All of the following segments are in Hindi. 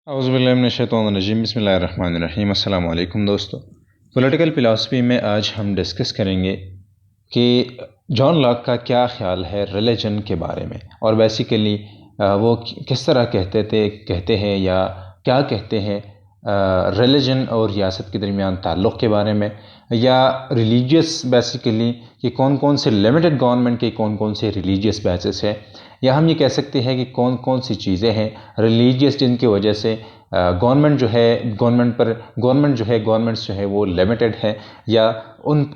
औज़ुबिल्लाहिमिनश्शैतानिर्रजीम बिस्मिल्लाहिर्रहमानिर्रहीम। अस्सलाम वालेकुम दोस्तों। पॉलिटिकल फ़िलासफ़ी में आज हम डिस्कस करेंगे कि जॉन लॉक का क्या ख़्याल है रिलीजन के बारे में, और बेसिकली वो किस तरह कहते हैं या क्या कहते हैं रिलीजन और रियासत के दरमियान ताल्लुक़ के बारे में, या रिलीजियस बेसिकली कि कौन कौन से लिमिटेड गवर्नमेंट के कौन कौन से रिलीजियस बैचेस है, या हम ये कह सकते हैं कि कौन कौन सी चीज़ें हैं रिलीजियस जिनकी वजह से गवर्नमेंट्स जो है वो लिमिटेड है, या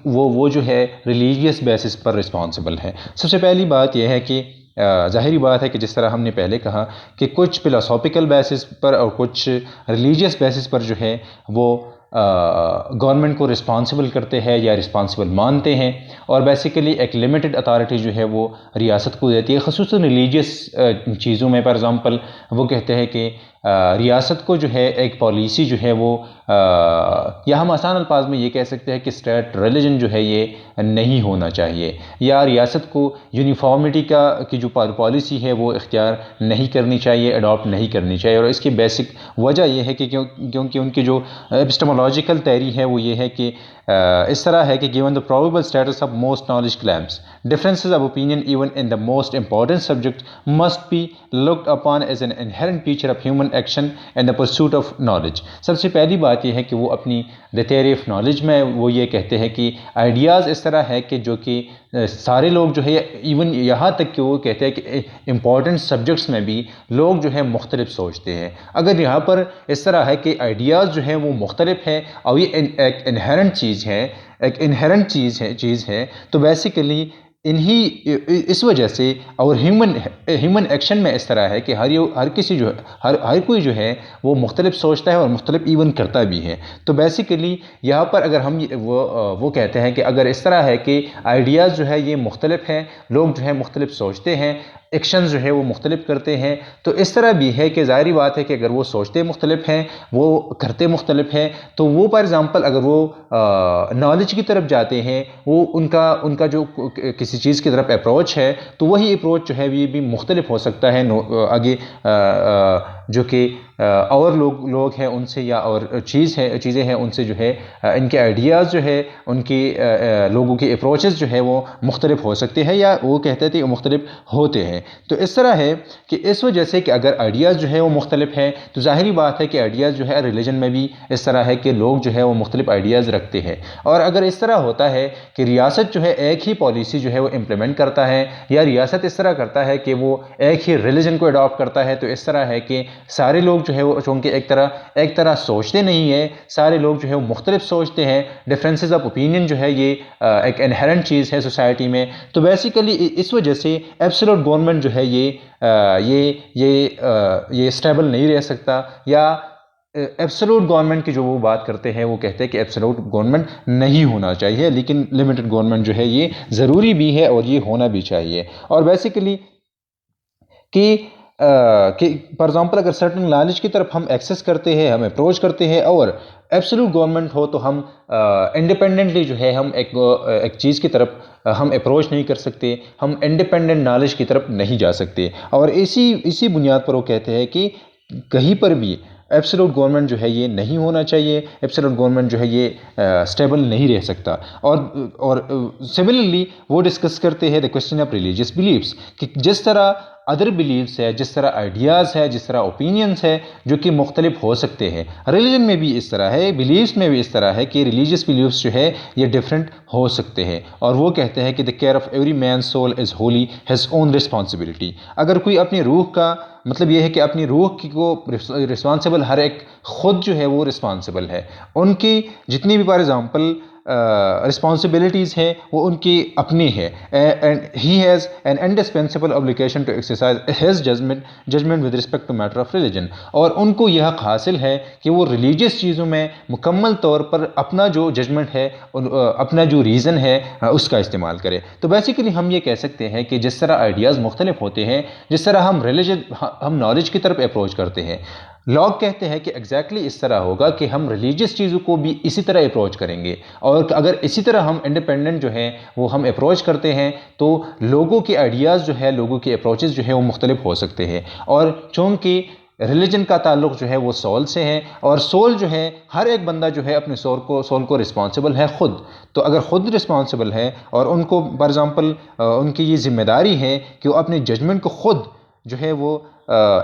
वो जो है रिलीजियस बेसिस पर रिस्पॉन्सिबल है। सबसे पहली बात यह है कि ज़ाहिरी बात है कि जिस तरह हमने पहले कहा कि कुछ फ़िलासॉफ़िकल बेसिस पर और कुछ रिलीजियस बेसिस पर जो है वो गवर्नमेंट को रिस्पॉन्सिबल करते हैं या रिस्पॉन्सिबल मानते हैं, और बेसिकली एक लिमिटेड अथॉरिटी जो है वो रियासत को देती है, ख़ुसूसन रिलीजियस चीज़ों में। फॉर एग्ज़ाम्पल वो कहते हैं कि रियासत को जो है एक पॉलिसी जो है वो या हम आसान अल्फाज में ये कह सकते हैं कि स्टेट रिलीजन जो है ये नहीं होना चाहिए, या रियासत को यूनिफॉर्मिटी की जो पॉलिसी है वो इख्तियार नहीं करनी चाहिए, अडॉप्ट नहीं करनी चाहिए। और इसकी बेसिक वजह यह है कि क्योंकि उनकी जो एपिस्टेमोलॉजिकल थ्योरी है वो ये है कि इस तरह है कि given the probable status of most knowledge claims differences of opinion even in the most important subject must be looked upon as an inherent feature of human action and the pursuit of knowledge. सबसे पहली बात यह है कि वो अपनी द थ्योरी ऑफ नॉलेज में वो ये कहते हैं कि आइडियाज़ इस तरह है कि जो कि सारे लोग जो है, इवन यहाँ तक कि वो कहते हैं कि इंपॉर्टेंट सब्जेक्ट्स में भी लोग जो है मुख्तलिफ सोचते हैं। अगर यहाँ पर इस तरह है कि आइडियाज़ जो है वो मुख्तलिफ है और ये एक इनहेरेंट चीज़ है, तो बेसिकली इस वजह से और ह्यूमन एक्शन में इस तरह है कि हर कोई जो है वो मुख्तलिफ सोचता है और मुख्तलिफ इवन करता भी है। तो बेसिकली यहाँ पर अगर हम वो कहते हैं कि अगर इस तरह है कि आइडियाज़ जो है ये मुख्तलिफ हैं, लोग जो है मुख्तलिफ सोचते हैं, एक्शन जो है वो मुख्तलिफ करते हैं, तो इस तरह भी है कि ज़ाहिरी बात है कि अगर वो सोचते मुख्तलिफ हैं, वो करते मुख्तलिफ हैं, तो वो फॉर एग्ज़ाम्पल अगर वो नॉलेज की तरफ जाते हैं, वो उनका जो किसी चीज़ की तरफ अप्रोच है, तो वही अप्रोच जो है ये भी मुख्तलिफ हो सकता है आगे जो कि और लोग हैं उनसे, या और चीज़ें हैं उनसे जो है इनके आइडियाज़ जो है उनकी लोगों की अप्रोचेस जो है वो मुख्तलिफ हो सकते हैं, या वो कहते थे मुख्तलिफ होते हैं। तो इस तरह है कि इस वजह से कि अगर आइडियाज़ जो है वो मुख्तलिफ हैं, तो ज़ाहिरी बात है कि आइडियाज़ जो है रिलीजन में भी इस तरह है कि लोग जो है वो मुख्तलिफ आइडियाज़ रखते हैं। और अगर इस तरह होता है कि रियासत जो है एक ही पॉलिसी जो है वो इम्प्लीमेंट करता है, या रियासत इस तरह करता है कि वो एक ही रिलीजन को अडॉप्ट करता है, तो इस तरह है कि सारे लोग जो है वो चूँकि एक तरह सोचते नहीं है, सारे लोग जो है वो मुख्तलिफ सोचते हैं, डिफरेंसेस ऑफ ओपिनियन जो है ये एक इनहेरेंट चीज़ है सोसाइटी में। तो बेसिकली इस वजह से एब्सोल्यूट गवर्नमेंट जो है ये स्टेबल नहीं रह सकता, या एब्सोल्यूट गवर्नमेंट की जो वो बात करते हैं वो कहते हैं कि एब्सोल्यूट गवर्नमेंट नहीं होना चाहिए, लेकिन लिमिटेड गवर्नमेंट जो है ये ज़रूरी भी है और ये होना भी चाहिए। और बेसिकली कि फॉर एग्ज़ाम्पल अगर सर्टन नॉलेज की तरफ हम एक्सेस करते हैं, हम अप्रोच करते हैं, और एब्सोल्यूट गवर्नमेंट हो, तो हम इंडिपेंडेंटली जो है हम एक चीज़ की तरफ हम अप्रोच नहीं कर सकते, हम इंडिपेंडेंट नॉलेज की तरफ नहीं जा सकते। और इसी बुनियाद पर वो कहते हैं कि कहीं पर भी एब्सोल्यूट गवर्नमेंट जो है ये नहीं होना चाहिए, एब्सोल्यूट गवर्नमेंट जो है ये स्टेबल नहीं रह सकता। और सिमिलरली वो डिस्कस करते हैं the question of religious beliefs, कि जिस तरह अदर बिलीव्स है, जिस तरह आइडियाज़ है, जिस तरह ओपिनियंस है जो कि मुख्तलिफ हो सकते हैं, रिलीजन में भी इस तरह है, बिलीव्स में भी इस तरह है कि रिलीजियस बिलीव्स जो है ये डिफरेंट हो सकते हैं। और वो कहते हैं कि the care of every man soul is wholly his own responsibility. अगर कोई अपनी रूह का मतलब ये है कि अपनी रूह की को रिस्पॉन्सिबल, हर एक खुद जो है वो रिस्पॉन्सिबल है, उनकी जितनी भी फॉर एग्ज़ाम्पल रिस्पॉन्सिबिलिटीज़ हैं वो उनकी अपनी है, and he has an indispensable obligation to exercise his judgment with respect to matter of religion. और उनको यह हासिल है कि वो रिलीजियस चीज़ों में मुकम्मल तौर पर अपना जो जजमेंट है, अपना जो रीज़न है उसका इस्तेमाल करें। तो बेसिकली हम ये कह सकते हैं कि जिस तरह आइडियाज़ मुख्तलिफ होते हैं, जिस तरह हम नॉलेज की तरफ अप्रोच करते हैं, लॉग कहते हैं कि एग्जैक्टली इस तरह होगा कि हम रिलीजियस चीज़ों को भी इसी तरह अप्रोच करेंगे, और अगर इसी तरह हम इंडिपेंडेंट जो है वो हम अप्रोच करते हैं, तो लोगों के आइडियाज़ जो है, लोगों के अप्रोचेस जो है वो मुख्तलिफ हो सकते हैं। और चूँकि रिलीजन का ताल्लुक जो है वो सोल से है, और सोल जो है हर एक बंदा जो है अपने सोल को रिस्पॉन्सिबल है ख़ुद। तो अगर ख़ुद रिस्पॉन्सिबल है और उनको फॉर एग्ज़ाम्पल उनकी ये ज़िम्मेदारी है कि वो अपने जजमेंट को ख़ुद जो है वो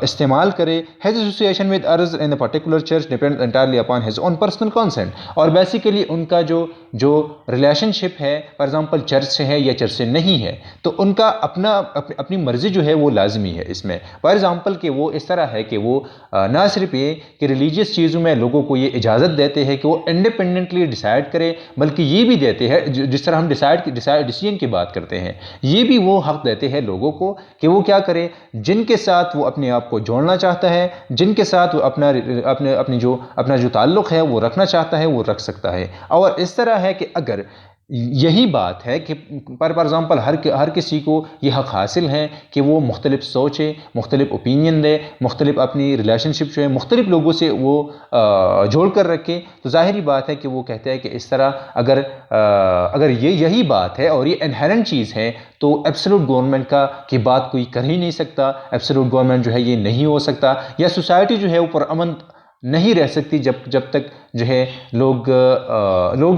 इस्तेमाल करे। His association with others in the particular church depend entirely upon his own personal consent. और बेसिकली उनका जो रिलेशनशिप है फॉर एग्जांपल चर्च से है या चर्च से नहीं है, तो उनका अपनी मर्ज़ी जो है वो लाजमी है इसमें। फॉर एग्जांपल कि वो इस तरह है कि वो ना सिर्फ ये कि रिलीजियस चीज़ों में लोगों को ये इजाज़त देते हैं कि वो इंडिपेंडेंटली डिसाइड करें, बल्कि ये भी देते हैं जिस तरह हम डिसीजन की बात करते हैं, ये भी वो हक़ देते हैं लोगों को कि वो क्या करें, जिनके साथ वो अपने आप को जोड़ना चाहता है, जिनके साथ वो अपना जो ताल्लुक़ है वो रखना चाहता है वो रख सकता है। और इस तरह है कि अगर यही बात है कि फॉर एग्ज़ाम्पल हर किसी को ये हक़ हासिल है कि वो मुख्तलिफ सोचे, मुख्तलिफ ओपिनियन दे, मुख्तलिफ अपनी रिलेशनशिप जो है मुख्तलिफ लोगों से वो जोड़ कर रखे। तो ज़ाहिरी बात है कि वो कहते हैं कि इस तरह अगर यही बात है और ये इनहेरेंट चीज़ है, तो एब्सोल्यूट गवर्नमेंट की बात कोई कर ही नहीं सकता। एब्सोल्यूट गवर्नमेंट जो है ये नहीं हो सकता, या सोसाइटी जो है वो पुरअमन नहीं रह सकती जब तक जो है लोग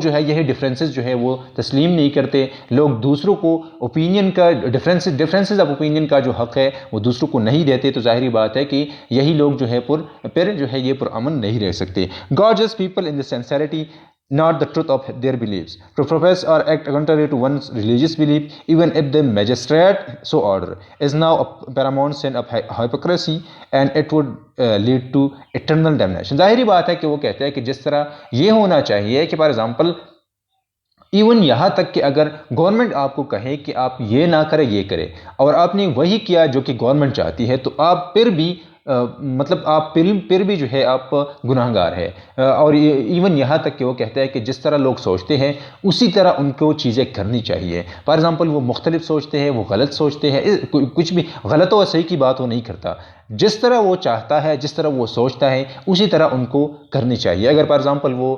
जो है यही डिफरेंसेस जो है वो तस्लीम नहीं करते। लोग दूसरों को ओपिनियन का डिफरेंसेस ऑफ ओपिनियन का जो हक़ है वो दूसरों को नहीं देते। तो ज़ाहिरी बात है कि यही लोग जो है फिर जो है ये पुरअमन नहीं रह सकते। God just people in the sincerity not the truth of their beliefs, to profess or act contrary to one's religious belief, even if the magistrate so order, is now a paramount sin of hypocrisy, and it would lead to eternal damnation। ज़ाहिरी बात है कि वो कहते हैं कि जिस तरह ये होना चाहिए कि फॉर एग्जाम्पल इवन यहाँ तक कि अगर गवर्नमेंट आपको कहे कि आप ये ना करें ये करें, और आपने वही किया जो कि गवर्नमेंट चाहती है, तो आप फिर भी मतलब आप फिर भी जो है आप गुनाहगार है। और इवन यहाँ तक कि वो कहते हैं कि जिस तरह लोग सोचते हैं उसी तरह उनको चीज़ें करनी चाहिए। फॉर एग्ज़ाम्पल वो मुख्तलिफ सोचते हैं, वो गलत सोचते हैं, कुछ भी गलत और सही की बात वो नहीं करता। जिस तरह वो चाहता है, जिस तरह वो सोचता है, उसी तरह उनको करनी चाहिए। अगर फॉर एग्ज़ाम्पल वो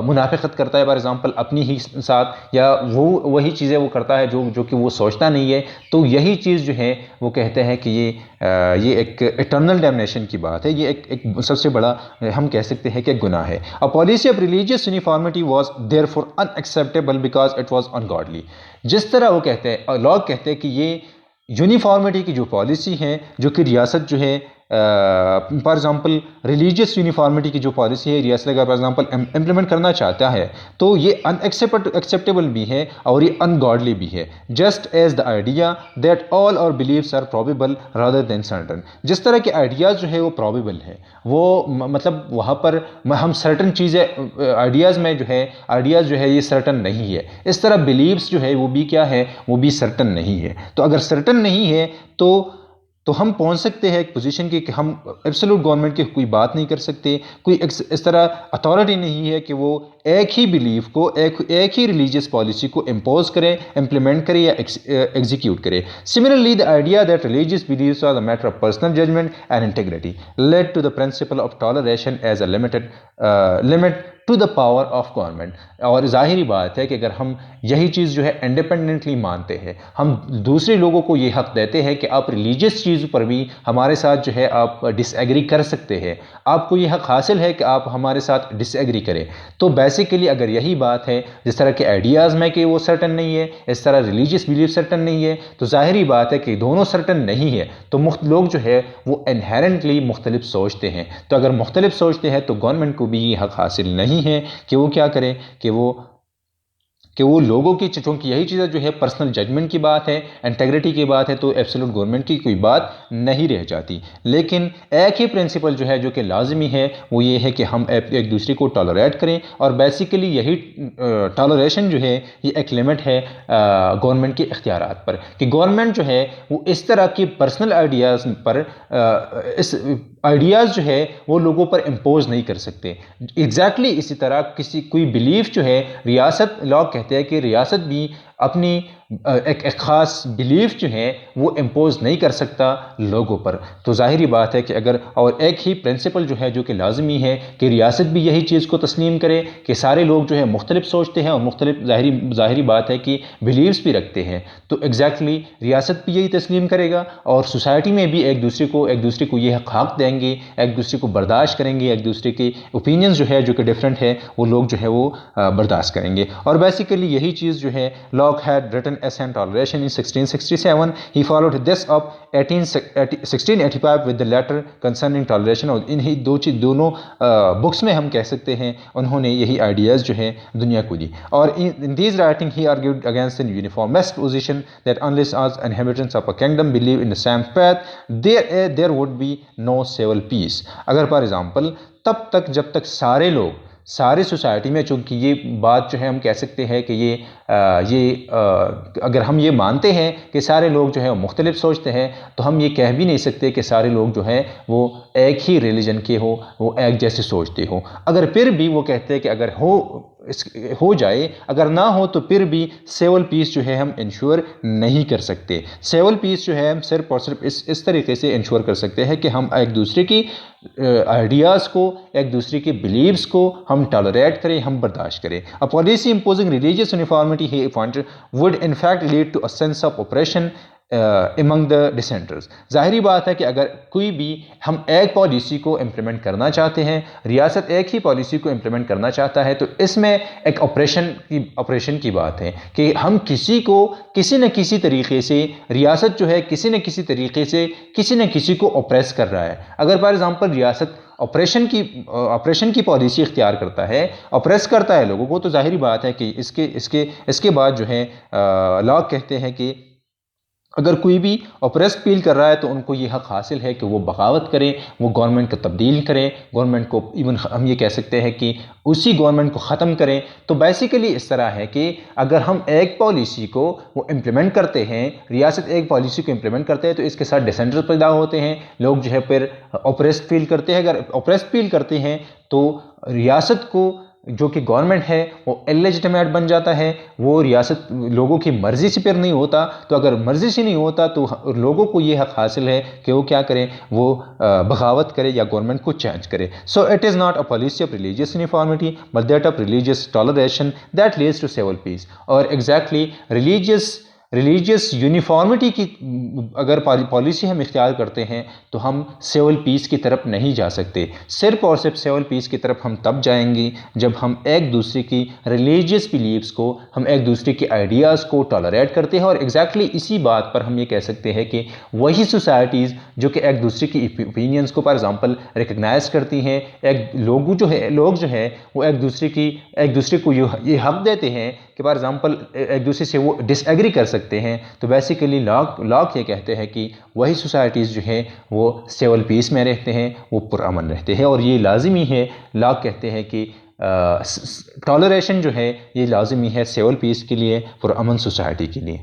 मुनाफिकत करता है फॉर एग्ज़ाम्पल अपनी ही साथ, या वो वही चीज़ें वो करता है जो कि वो सोचता नहीं है, तो यही चीज़ जो है वो कहते हैं कि ये एक इटर्नल डैमेनेशन की बात है। ये एक सबसे बड़ा हम कह सकते हैं कि गुनाह है। अ policy of religious uniformity was therefore unacceptable because it was ungodly. जिस तरह वो कहते हैं, लोग कहते हैं कि ये यूनिफॉर्मिटी की जो पॉलिसी है, जो कि रियासत जो है फॉर एग्ज़ाम्पल रिलीजियस यूनिफॉर्मिटी की जो पॉलिसी है रियासत का फॉर एग्ज़ाम्पल इम्प्लीमेंट करना चाहता है, तो ये अनएक्सेप्टेबल भी है और ये अनगॉडली भी है। Just as the idea that all our beliefs are probable rather than certain. जिस तरह के आइडियाज़ जो है वो प्रॉबेबल है, वो मतलब वहाँ पर हम सर्टन चीज़ें आइडियाज़ में जो है आइडियाज़ जो है ये सर्टन नहीं है। इस तरह बिलीव्स जो है वो भी क्या है, वो भी सर्टन नहीं है। तो अगर सर्टन नहीं है तो हम पहुंच सकते हैं एक पोजीशन की कि हम एब्सोल्यूट गवर्नमेंट की कोई बात नहीं कर सकते। कोई इस तरह अथॉरिटी नहीं है कि वो एक ही बिलीफ को, एक ही रिलीजियस पॉलिसी को इम्पोज करे, इम्प्लीमेंट करे या एग्जीक्यूट करे। Similarly the idea that religious beliefs are the matter of personal judgment and integrity led to the principle of toleration as a limit to the power of government. और ज़ाहिरी बात है कि अगर हम यही चीज़ जो है इंडिपेंडेंटली मानते हैं, हम दूसरे लोगों को ये हक़ देते हैं कि आप रिलीजियस चीज़ पर भी हमारे साथ जो है आप डिसएग्री कर सकते हैं, आपको ये हक़ हासिल है कि आप हमारे साथ डिसएग्री करें। तो बेसिकली अगर यही बात है, जिस तरह के आइडियाज़ में कि वो सर्टन नहीं है, इस तरह रिलीजियस बिलीफ सर्टन नहीं है, तो ज़ाहिरी बात है कि दोनों सर्टन नहीं है, तो लोग जो है वो इनहेरेंटली मुख्तलिफ सोचते हैं। तो अगर मुख्तलिफ सोचते हैं तो गवर्नमेंट को भी ये हक़ हासिल नहीं है कि वो क्या करे, कि वो लोगों की, चूँकि यही चीज़ें जो है पर्सनल जजमेंट की बात है, इंटेग्रिटी की बात है, तो एब्सोल्यूट गवर्नमेंट की कोई बात नहीं रह जाती। लेकिन एक ही प्रिंसिपल जो है जो कि लाजमी है वो ये है कि हम एक दूसरे को टॉलरेट करें। और बेसिकली यही टॉलरेशन जो है ये एक लिमिट है गवर्नमेंट के इख्तियारात पर, कि गवर्नमेंट जो है वो इस तरह की पर्सनल आइडियाज़ पर इस आइडियाज़ जो है वो लोगों पर इम्पोज नहीं कर सकते। एग्जैक्टली इसी तरह कोई बिलीफ जो है रियासत, लोग कहते हैं कि रियासत भी अपनी एक ख़ास बिलीफ जो है वो इम्पोज नहीं कर सकता लोगों पर। तो ज़ाहिरी बात है कि अगर और एक ही प्रिंसिपल जो है जो कि लाजमी है कि रियासत भी यही चीज़ को तस्लीम करे कि सारे लोग जो है मुख्तलिफ सोचते हैं और मुख्तलिफ ज़ाहिरी बात है कि बिलीव्स भी रखते हैं, तो एग्जैक्टली रियासत भी यही तस्लीम करेगा और सोसाइटी में भी एक दूसरे को ये हक़ देंगे, एक दूसरे को बर्दाश्त करेंगे, एक दूसरे के ओपिनियंस जो है जो कि डिफरेंट है वो लोग जो है वो बर्दाश्त करेंगे। और बेसिकली यही चीज़ जो है Locke had written essence and toleration in 1667। He followed this up 1685 with the letter concerning toleration. और इन्हीं दोनों बुक्स में हम कह सकते हैं उन्होंने यही आइडियाज़ जो है दुनिया को दी। और in these writing he argued against the uniformist position that unless as inhabitants of a kingdom believe in the same faith there would be no civil peace। अगर फॉर एग्जाम्पल तब तक जब तक सारे लोग सारी सोसाइटी में, चूँकि ये बात जो है हम कह सकते हैं कि अगर हम ये मानते हैं कि सारे लोग जो है मुख्तलिफ सोचते हैं, तो हम ये कह भी नहीं सकते कि सारे लोग जो है वो एक ही रिलीजन के हो, वो एक जैसे सोचते हो। अगर फिर भी वो कहते हैं कि अगर हो जाए, अगर ना हो तो फिर भी सिविल पीस जो है हम इंश्योर नहीं कर सकते। सिविल पीस जो है हम सिर्फ और सिर्फ इस तरीके से इंश्योर कर सकते हैं कि हम एक दूसरे की आइडियाज़ को, एक दूसरे के बिलीव्स को हम टॉलरेट करें, हम बर्दाश्त करें। A policy imposing religious uniformity he pointed would in fact lead to a sense of operation among the dissenters। ज़ाहिरी बात है कि अगर कोई भी हम एक पॉलिसी को इम्प्लीमेंट करना चाहते हैं, रियासत एक ही पॉलिसी को इम्प्लीमेंट करना चाहता है, तो इसमें एक ऑपरेशन की बात है कि हम किसी न किसी तरीके से, रियासत जो है किसी न किसी तरीके से किसी न किसी को ऑप्रेस कर रहा है। अगर फॉर एग्जांपल रियासत ऑपरेशन की पॉलिसी इख्तियार करता है, ऑप्रेस करता है लोगों को, तो ज़ाहिरी बात है कि इसके बाद जो है लॉ कहते हैं कि अगर कोई भी ऑप्रेस फील कर रहा है तो उनको ये हक़ हासिल है कि वो बगावत करें, वो गवर्नमेंट को तब्दील करें, गवर्नमेंट को इवन हम ये कह सकते हैं कि उसी गवर्नमेंट को ख़त्म करें। तो बेसिकली इस तरह है कि अगर हम एक पॉलिसी को वो इम्प्लीमेंट करते हैं, रियासत एक पॉलिसी को इम्प्लीमेंट करते हैं, तो इसके साथ डिसेंटर पैदा होते हैं, लोग जो है फिर ऑप्रेस फील करते हैं। अगर ऑप्रेस फील करते हैं तो रियासत को जो कि गवर्नमेंट है वो इलेजिटिमेट बन जाता है, वो रियासत लोगों की मर्ज़ी से फिर नहीं होता। तो अगर मर्ज़ी से नहीं होता तो लोगों को ये हक़ हासिल है कि वो क्या करें, वो बगावत करे या गवर्नमेंट को चेंज करे। So it is not a policy of religious uniformity but that of religious toleration that leads to civil peace. और एग्जैक्टली रिलीजियस यूनिफॉर्मिटी की अगर पॉलिसी हम इख्तियार करते हैं तो हम सिविल पीस की तरफ नहीं जा सकते। सिर्फ और सिर्फ सिविल पीस की तरफ हम तब जाएंगे जब हम एक दूसरे की रिलीजियस बिलीव्स को, हम एक दूसरे के आइडियाज़ को टॉलरेट करते हैं। और एग्जैक्टली इसी बात पर हम ये कह सकते हैं कि वही सोसाइटीज़ जो कि एक दूसरे की ओपिनियंस को फॉर एग्जांपल रिकग्नाइज करती हैं, लोग जो है वो एक दूसरे को ये हक़ देते हैं कि फॉर एग्जांपल एक दूसरे से वो डिसएग्री कर सकते हैं। तो बेसिकली लॉक ये कहते हैं कि वही सोसाइटीज़ जो है वो सिविल पीस में रहते हैं, वो पुरअमन रहते हैं। और ये लाजिमी है, लॉक कहते हैं कि टॉलरेशन जो है ये लाजिमी है सिविल पीस के लिए, पुरअमन सोसाइटी के लिए।